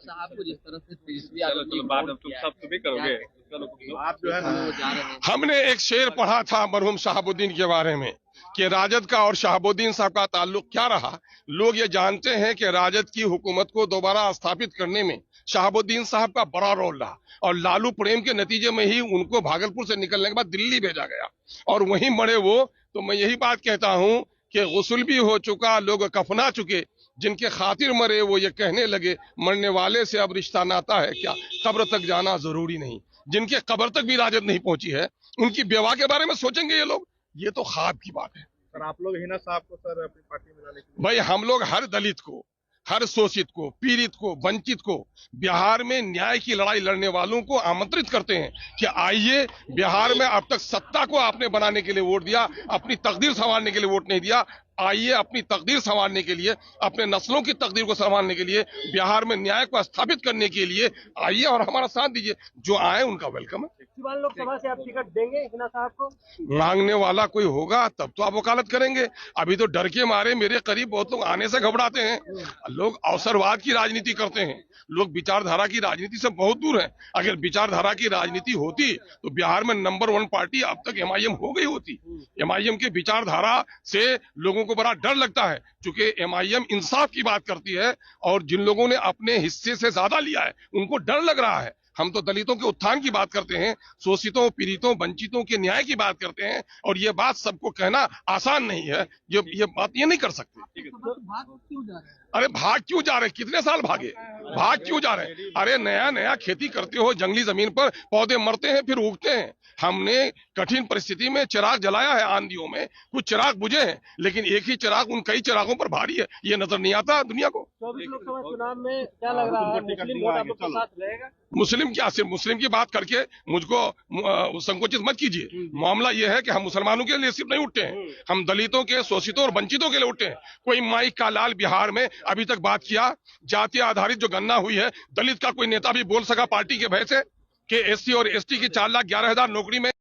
साहब को जिस तरह से तेजस्वी यादव सब भी करोगे, आप जो है वो जा रहे हैं। हमने एक शेर पढ़ा था मरहूम शहाबुद्दीन के बारे में कि राजद का और शहाबुद्दीन साहब का ताल्लुक क्या रहा। लोग ये जानते हैं कि राजद की हुकूमत को दोबारा स्थापित करने में शहाबुद्दीन साहब का बड़ा रोल रहा और लालू प्रेम के नतीजे में ही उनको भागलपुर से निकलने के बाद दिल्ली भेजा गया और वहीं मरे वो। तो मैं यही बात कहता हूं कि गुस्ल भी हो चुका, लोग कफना चुके, जिनके खातिर मरे वो ये कहने लगे मरने वाले से अब रिश्ता नाता है क्या, कब्र तक जाना जरूरी नहीं। जिनके कब्र तक भी राजद नहीं पहुंची है उनकी बेवा के बारे में सोचेंगे ये लोग, ये तो ख्वाब की बात है। सर आप लोग हिना साहब को सर अपनी पार्टी में लाने के लिए भाई हम लोग हर दलित को, हर शोषित को, पीड़ित को, वंचित को, बिहार में न्याय की लड़ाई लड़ने वालों को आमंत्रित करते हैं कि आइए। बिहार में अब तक सत्ता को आपने बनाने के लिए वोट दिया, अपनी तकदीर संवारने के लिए वोट नहीं दिया। आइए अपनी तकदीर संवारने के लिए, अपने नस्लों की तकदीर को संवारने के लिए, बिहार में न्याय को स्थापित करने के लिए आइए और हमारा साथ दीजिए। जो आए उनका वेलकम है। लोकसभा से आप टिकट देंगे हिना साहब को? मांगने वाला कोई होगा तब तो आप वकालत करेंगे। अभी तो डर के मारे मेरे करीब बहुत लोग आने से घबराते हैं। लोग अवसरवाद की राजनीति करते हैं, लोग विचारधारा की राजनीति से बहुत दूर हैं। अगर विचारधारा की राजनीति होती तो बिहार में नंबर 1 पार्टी अब तक एमआईएम हो गई होती। एमआईएम की विचारधारा से लोगों को बड़ा डर लगता है, क्योंकि एमआईएम इंसाफ की बात करती है और जिन लोगों ने अपने हिस्से से ज्यादा लिया है उनको डर लग रहा है। हम तो दलितों के उत्थान की बात करते हैं, शोषितों, पीड़ितों, वंचितों के न्याय की बात करते हैं और ये बात सबको कहना आसान नहीं है। ये बात ये नहीं कर सकते। अरे भाग क्यों जा रहे, कितने साल भागे, भाग क्यों जा रहे? अरे नया नया खेती करते हो, जंगली जमीन पर पौधे मरते हैं फिर उगते हैं। हमने कठिन परिस्थिति में चिराग जलाया है, आंधियों में कुछ चिराग बुझे हैं, लेकिन एक ही चिराग उन कई चिरागों पर भारी है, ये नजर नहीं आता दुनिया को। 24 लोकसभा चुनाव में क्या लग रहा है, मुस्लिम वोट आपके साथ रहेगा? मुस्लिम क्या, सिर्फ मुस्लिम की बात करके मुझको संकोचित मत कीजिए। मामला यह है कि हम मुसलमानों के लिए सिर्फ नहीं उठते हैं, हम दलितों के, शोषितों और वंचितों के लिए उठते हैं। कोई माई का लाल बिहार में अभी तक बात किया? जाति आधारित जो गणना हुई है, दलित का कोई नेता भी बोल सका पार्टी के भय से कि एससी और एसटी की 4,11,000 नौकरी में